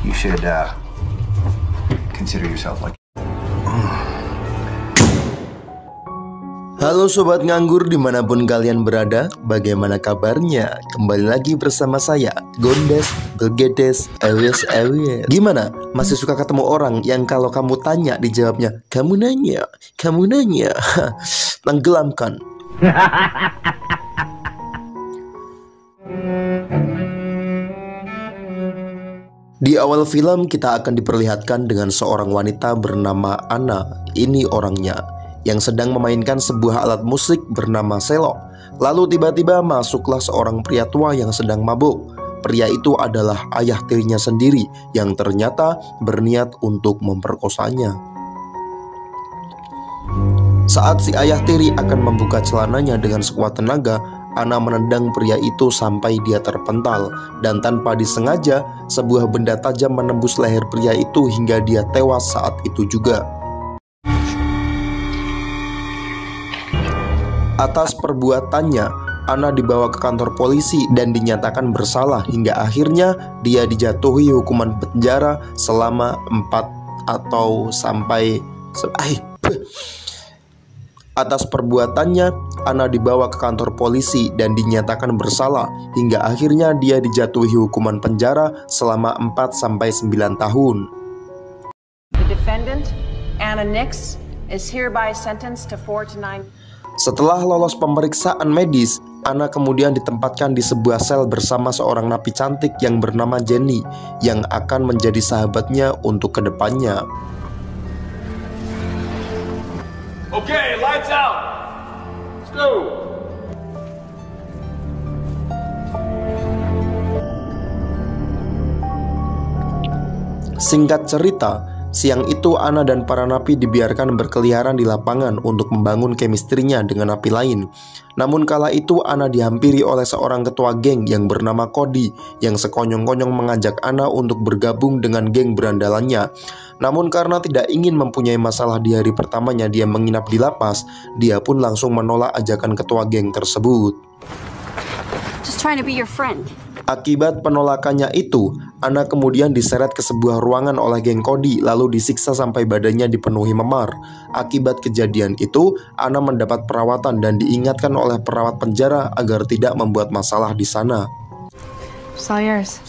You should consider yourself like. Halo sobat nganggur dimanapun kalian berada, bagaimana kabarnya? Kembali lagi bersama saya, Gondes, Begedes, Ewes. Gimana? Masih suka ketemu orang yang kalau kamu tanya dijawabnya, kamu nanya, tenggelamkan. Di awal film kita akan diperlihatkan dengan seorang wanita bernama Anna. Ini orangnya yang sedang memainkan sebuah alat musik bernama selo. Lalu tiba-tiba masuklah seorang pria tua yang sedang mabuk. Pria itu adalah ayah tirinya sendiri yang ternyata berniat untuk memperkosanya. Saat si ayah tiri akan membuka celananya dengan sekuat tenaga, Anna menendang pria itu sampai dia terpental. Dan tanpa disengaja, sebuah benda tajam menembus leher pria itu hingga dia tewas saat itu juga. Atas perbuatannya, Anna dibawa ke kantor polisi dan dinyatakan bersalah hingga akhirnya dia dijatuhi hukuman penjara selama 4 atau sampai Atas perbuatannya, Anna dibawa ke kantor polisi dan dinyatakan bersalah hingga akhirnya dia dijatuhi hukuman penjara selama 4 sampai 9 tahun. The defendant, Anna Nix, is hereby sentenced to 4 to 9. Setelah lolos pemeriksaan medis, Anna kemudian ditempatkan di sebuah sel bersama seorang napi cantik yang bernama Jenny yang akan menjadi sahabatnya untuk kedepannya. Okay, lights out. Let's go. Singkat cerita, siang itu Anna dan para napi dibiarkan berkeliaran di lapangan untuk membangun kemistrinya dengan napi lain. Namun kala itu Anna dihampiri oleh seorang ketua geng yang bernama Cody yang sekonyong-konyong mengajak Anna untuk bergabung dengan geng berandalannya. Namun karena tidak ingin mempunyai masalah di hari pertamanya dia menginap di lapas, dia pun langsung menolak ajakan ketua geng tersebut. Just trying to be your friend. Akibat penolakannya itu, Anna kemudian diseret ke sebuah ruangan oleh geng Cody lalu disiksa sampai badannya dipenuhi memar. Akibat kejadian itu, Anna mendapat perawatan dan diingatkan oleh perawat penjara agar tidak membuat masalah di sana. Sawyers.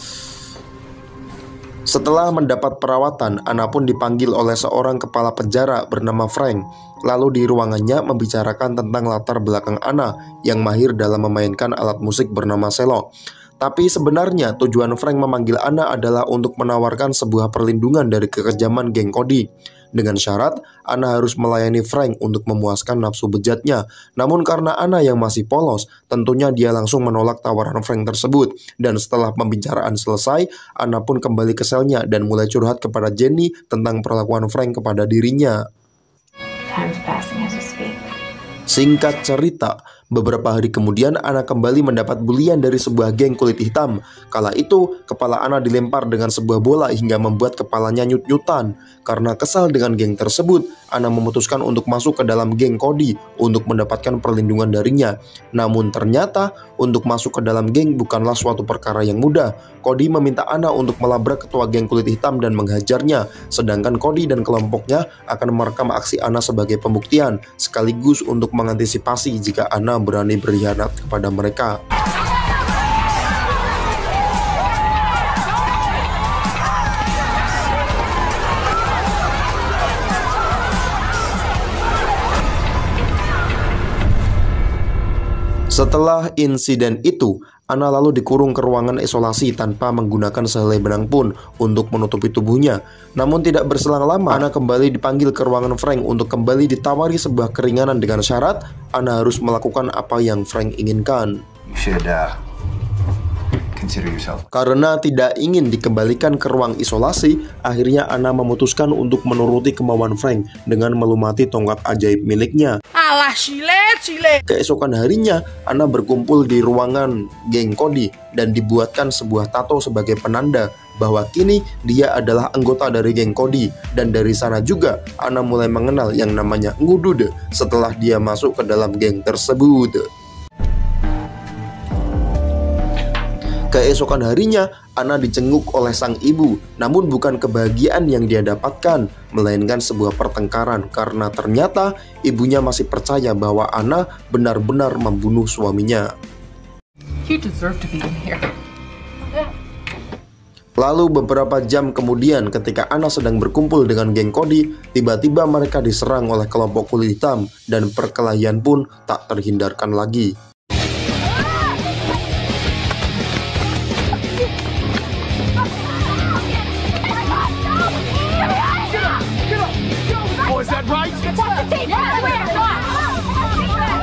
Setelah mendapat perawatan, Anna pun dipanggil oleh seorang kepala penjara bernama Frank. Lalu di ruangannya membicarakan tentang latar belakang Anna yang mahir dalam memainkan alat musik bernama selo. Tapi sebenarnya tujuan Frank memanggil Anna adalah untuk menawarkan sebuah perlindungan dari kekejaman geng Cody. Dengan syarat, Anna harus melayani Frank untuk memuaskan nafsu bejatnya. Namun karena Anna yang masih polos, tentunya dia langsung menolak tawaran Frank tersebut. Dan setelah pembicaraan selesai, Anna pun kembali ke selnya dan mulai curhat kepada Jenny tentang perlakuan Frank kepada dirinya. Singkat cerita, beberapa hari kemudian Anna kembali mendapat bulian dari sebuah geng kulit hitam. Kala itu, kepala Anna dilempar dengan sebuah bola hingga membuat kepalanya nyut-nyutan. Karena kesal dengan geng tersebut, Anna memutuskan untuk masuk ke dalam geng Cody untuk mendapatkan perlindungan darinya. Namun ternyata, untuk masuk ke dalam geng bukanlah suatu perkara yang mudah. Cody meminta Anna untuk melabrak ketua geng kulit hitam dan menghajarnya. Sedangkan Cody dan kelompoknya akan merekam aksi Anna sebagai pembuktian, sekaligus untuk mengantisipasi jika Anna berani berkhianat kepada mereka. Setelah insiden itu, Anna lalu dikurung ke ruangan isolasi tanpa menggunakan sehelai benang pun untuk menutupi tubuhnya. Namun tidak berselang lama, Anna kembali dipanggil ke ruangan Frank untuk kembali ditawari sebuah keringanan dengan syarat Anna harus melakukan apa yang Frank inginkan. You should consider yourself. Karena tidak ingin dikembalikan ke ruang isolasi, akhirnya Anna memutuskan untuk menuruti kemauan Frank dengan melumati tongkat ajaib miliknya. Alah, Chile. Keesokan harinya, Anna berkumpul di ruangan geng Cody dan dibuatkan sebuah tato sebagai penanda bahwa kini dia adalah anggota dari geng Cody. Dan dari sana juga Anna mulai mengenal yang namanya Ngudud setelah dia masuk ke dalam geng tersebut. Keesokan harinya, Anna dijenguk oleh sang ibu, namun bukan kebahagiaan yang dia dapatkan, melainkan sebuah pertengkaran karena ternyata ibunya masih percaya bahwa Anna benar-benar membunuh suaminya. You deserve to be in here. Lalu beberapa jam kemudian ketika Anna sedang berkumpul dengan geng Cody, tiba-tiba mereka diserang oleh kelompok kulit hitam dan perkelahian pun tak terhindarkan lagi.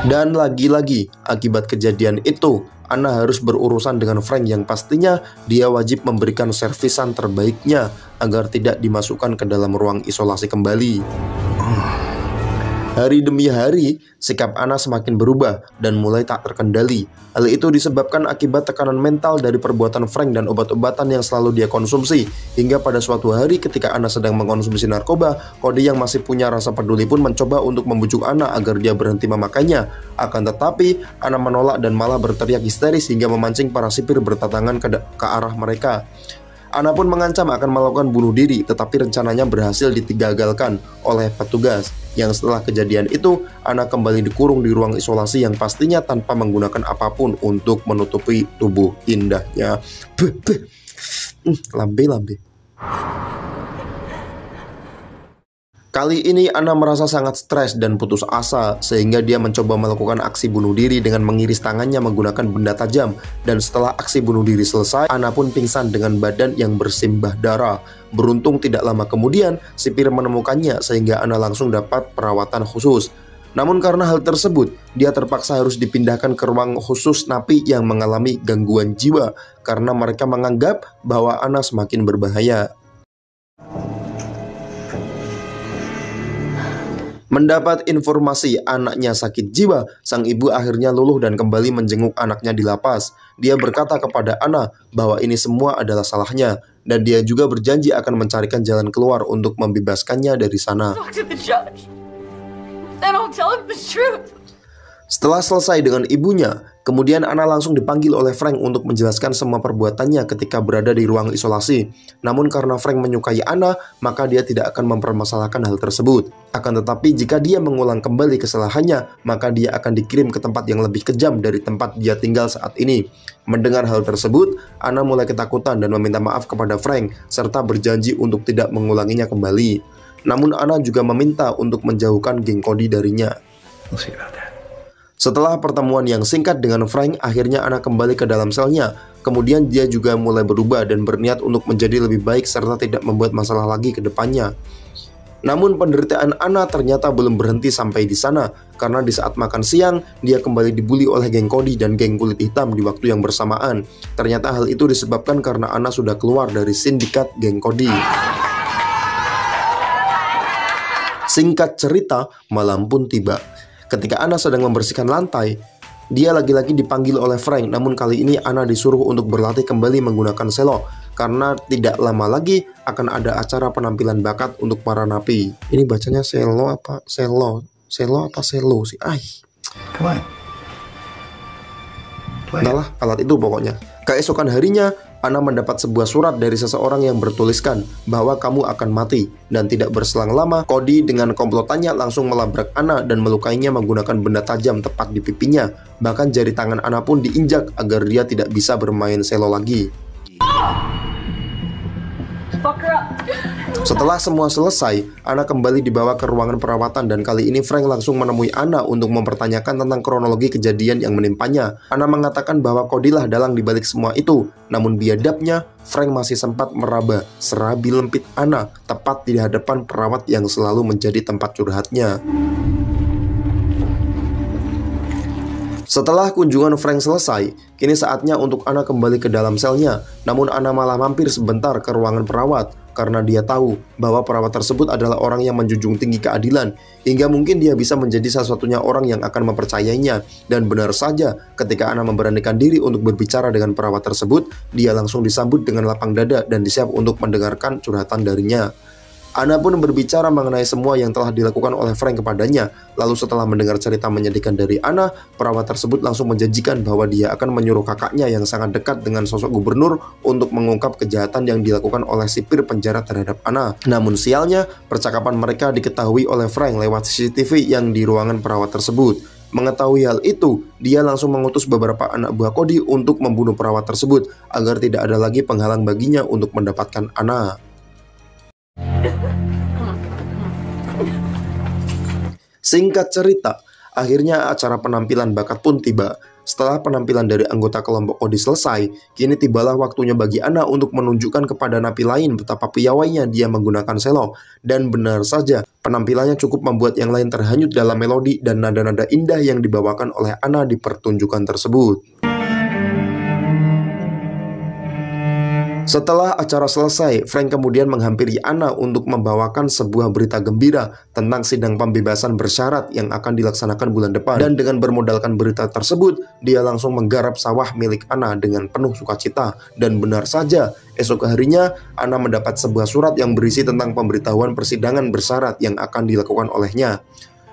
Dan lagi-lagi, akibat kejadian itu, Anna harus berurusan dengan Frank yang pastinya dia wajib memberikan servisan terbaiknya agar tidak dimasukkan ke dalam ruang isolasi kembali. Hari demi hari, sikap Anna semakin berubah dan mulai tak terkendali. Hal itu disebabkan akibat tekanan mental dari perbuatan Frank dan obat-obatan yang selalu dia konsumsi. Hingga pada suatu hari ketika Anna sedang mengkonsumsi narkoba, Cody yang masih punya rasa peduli pun mencoba untuk membujuk Anna agar dia berhenti memakainya. Akan tetapi, Anna menolak dan malah berteriak histeris hingga memancing para sipir berdatangan ke arah mereka. Anna pun mengancam akan melakukan bunuh diri, tetapi rencananya berhasil digagalkan oleh petugas. Yang setelah kejadian itu, Anna kembali dikurung di ruang isolasi yang pastinya tanpa menggunakan apapun untuk menutupi tubuh indahnya. Lambe-lambe. Kali ini Anna merasa sangat stres dan putus asa sehingga dia mencoba melakukan aksi bunuh diri dengan mengiris tangannya menggunakan benda tajam. Dan setelah aksi bunuh diri selesai, Anna pun pingsan dengan badan yang bersimbah darah. Beruntung tidak lama kemudian, sipir menemukannya sehingga Anna langsung dapat perawatan khusus. Namun karena hal tersebut, dia terpaksa harus dipindahkan ke ruang khusus napi yang mengalami gangguan jiwa karena mereka menganggap bahwa Anna semakin berbahaya. Mendapat informasi anaknya sakit jiwa, sang ibu akhirnya luluh dan kembali menjenguk anaknya di lapas. Dia berkata kepada Anna bahwa ini semua adalah salahnya, dan dia juga berjanji akan mencarikan jalan keluar untuk membebaskannya dari sana. Setelah selesai dengan ibunya, kemudian Anna langsung dipanggil oleh Frank untuk menjelaskan semua perbuatannya ketika berada di ruang isolasi. Namun karena Frank menyukai Anna, maka dia tidak akan mempermasalahkan hal tersebut. Akan tetapi jika dia mengulang kembali kesalahannya, maka dia akan dikirim ke tempat yang lebih kejam dari tempat dia tinggal saat ini. Mendengar hal tersebut, Anna mulai ketakutan dan meminta maaf kepada Frank, serta berjanji untuk tidak mengulanginya kembali. Namun Anna juga meminta untuk menjauhkan geng Cody darinya. We'll see about that. Setelah pertemuan yang singkat dengan Frank, akhirnya Anna kembali ke dalam selnya. Kemudian dia juga mulai berubah dan berniat untuk menjadi lebih baik serta tidak membuat masalah lagi ke depannya. Namun penderitaan Anna ternyata belum berhenti sampai di sana, karena di saat makan siang, dia kembali dibully oleh geng Cody dan geng kulit hitam di waktu yang bersamaan. Ternyata hal itu disebabkan karena Anna sudah keluar dari sindikat geng Cody. Singkat cerita, malam pun tiba. Ketika Anna sedang membersihkan lantai, dia lagi-lagi dipanggil oleh Frank. Namun kali ini Anna disuruh untuk berlatih kembali menggunakan selo, karena tidak lama lagi akan ada acara penampilan bakat untuk para napi. Ini bacanya selo apa selo? Selo apa selo sih? Come on. Play. Entahlah, alat itu pokoknya. Keesokan harinya, Anna mendapat sebuah surat dari seseorang yang bertuliskan bahwa kamu akan mati. Dan tidak berselang lama, Cody dengan komplotannya langsung melabrak Anna dan melukainya menggunakan benda tajam tepat di pipinya. Bahkan jari tangan Anna pun diinjak agar dia tidak bisa bermain selo lagi. Setelah semua selesai, Anna kembali dibawa ke ruangan perawatan dan kali ini Frank langsung menemui Anna untuk mempertanyakan tentang kronologi kejadian yang menimpanya. Anna mengatakan bahwa Cody lah dalang dibalik semua itu. Namun biadabnya, Frank masih sempat meraba serabi lempit Anna tepat di hadapan perawat yang selalu menjadi tempat curhatnya. Setelah kunjungan Frank selesai, kini saatnya untuk Anna kembali ke dalam selnya. Namun Anna malah mampir sebentar ke ruangan perawat karena dia tahu bahwa perawat tersebut adalah orang yang menjunjung tinggi keadilan, hingga mungkin dia bisa menjadi satu-satunya orang yang akan mempercayainya. Dan benar saja, ketika Anna memberanikan diri untuk berbicara dengan perawat tersebut, dia langsung disambut dengan lapang dada dan disiap untuk mendengarkan curhatan darinya. Ana pun berbicara mengenai semua yang telah dilakukan oleh Frank kepadanya. Lalu setelah mendengar cerita menyedihkan dari Ana, perawat tersebut langsung menjanjikan bahwa dia akan menyuruh kakaknya yang sangat dekat dengan sosok gubernur untuk mengungkap kejahatan yang dilakukan oleh sipir penjara terhadap Ana. Namun sialnya, percakapan mereka diketahui oleh Frank lewat CCTV yang di ruangan perawat tersebut. Mengetahui hal itu, dia langsung mengutus beberapa anak buah Cody untuk membunuh perawat tersebut agar tidak ada lagi penghalang baginya untuk mendapatkan Ana. Singkat cerita, akhirnya acara penampilan bakat pun tiba. Setelah penampilan dari anggota kelompok Cody selesai, kini tibalah waktunya bagi Ana untuk menunjukkan kepada napi lain betapa piawainya dia menggunakan selo. Dan benar saja, penampilannya cukup membuat yang lain terhanyut dalam melodi dan nada-nada indah yang dibawakan oleh Ana di pertunjukan tersebut. Setelah acara selesai, Frank kemudian menghampiri Ana untuk membawakan sebuah berita gembira tentang sidang pembebasan bersyarat yang akan dilaksanakan bulan depan. Dan dengan bermodalkan berita tersebut, dia langsung menggarap sawah milik Ana dengan penuh sukacita. Dan benar saja, esok harinya Ana mendapat sebuah surat yang berisi tentang pemberitahuan persidangan bersyarat yang akan dilakukan olehnya.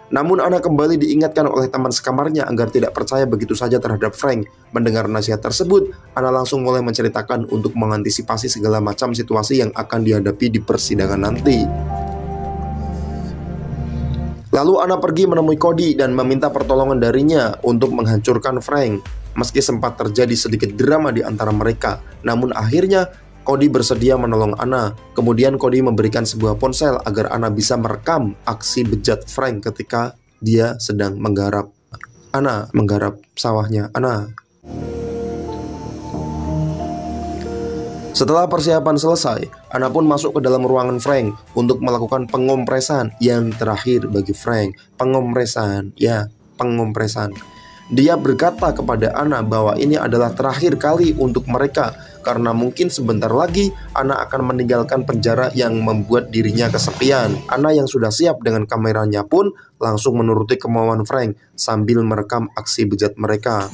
Namun Ana kembali diingatkan oleh teman sekamarnya agar tidak percaya begitu saja terhadap Frank. Mendengar nasihat tersebut, Ana langsung mulai menceritakan untuk mengantisipasi segala macam situasi yang akan dihadapi di persidangan nanti. Lalu Ana pergi menemui Cody dan meminta pertolongan darinya untuk menghancurkan Frank. Meski sempat terjadi sedikit drama di antara mereka, namun akhirnya Cody bersedia menolong Ana. Kemudian Cody memberikan sebuah ponsel agar Ana bisa merekam aksi bejat Frank ketika dia sedang menggarap sawahnya Ana. Setelah persiapan selesai, Ana pun masuk ke dalam ruangan Frank untuk melakukan pengompresan yang terakhir bagi Frank. Pengompresan. Dia berkata kepada Ana bahwa ini adalah terakhir kali untuk mereka, karena mungkin sebentar lagi Ana akan meninggalkan penjara yang membuat dirinya kesepian. Ana yang sudah siap dengan kameranya pun langsung menuruti kemauan Frank sambil merekam aksi bejat mereka.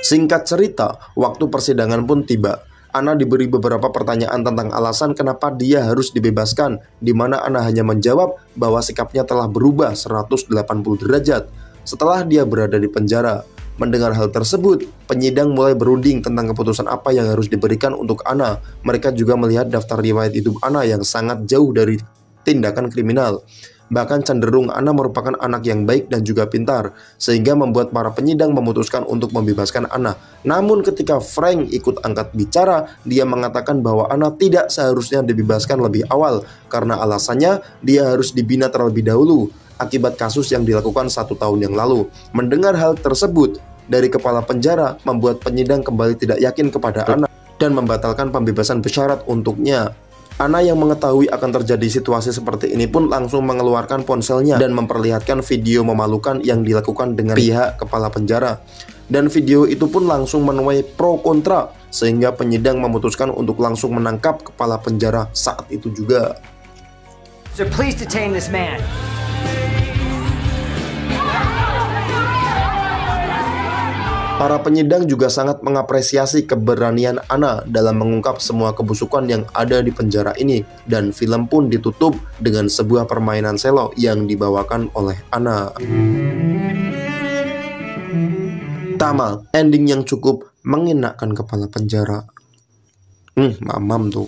Singkat cerita, waktu persidangan pun tiba. Ana diberi beberapa pertanyaan tentang alasan kenapa dia harus dibebaskan, di mana Ana hanya menjawab bahwa sikapnya telah berubah 180 derajat setelah dia berada di penjara. Mendengar hal tersebut, penyidang mulai berunding tentang keputusan apa yang harus diberikan untuk Ana. Mereka juga melihat daftar riwayat hidup Ana yang sangat jauh dari tindakan kriminal. Bahkan cenderung Ana merupakan anak yang baik dan juga pintar, sehingga membuat para penyidang memutuskan untuk membebaskan Ana. Namun ketika Frank ikut angkat bicara, dia mengatakan bahwa Ana tidak seharusnya dibebaskan lebih awal, karena alasannya dia harus dibina terlebih dahulu akibat kasus yang dilakukan 1 tahun yang lalu. Mendengar hal tersebut dari kepala penjara membuat penyidang kembali tidak yakin kepada Ana dan membatalkan pembebasan bersyarat untuknya. Ana yang mengetahui akan terjadi situasi seperti ini pun langsung mengeluarkan ponselnya dan memperlihatkan video memalukan yang dilakukan dengan pihak kepala penjara. Dan video itu pun langsung menuai pro kontra, sehingga penyidang memutuskan untuk langsung menangkap kepala penjara saat itu juga. So please detain this man. Para penyidang juga sangat mengapresiasi keberanian Ana dalam mengungkap semua kebusukan yang ada di penjara ini, dan film pun ditutup dengan sebuah permainan selo yang dibawakan oleh Ana. Tamat, ending yang cukup mengenakkan kepala penjara. Mamam tuh.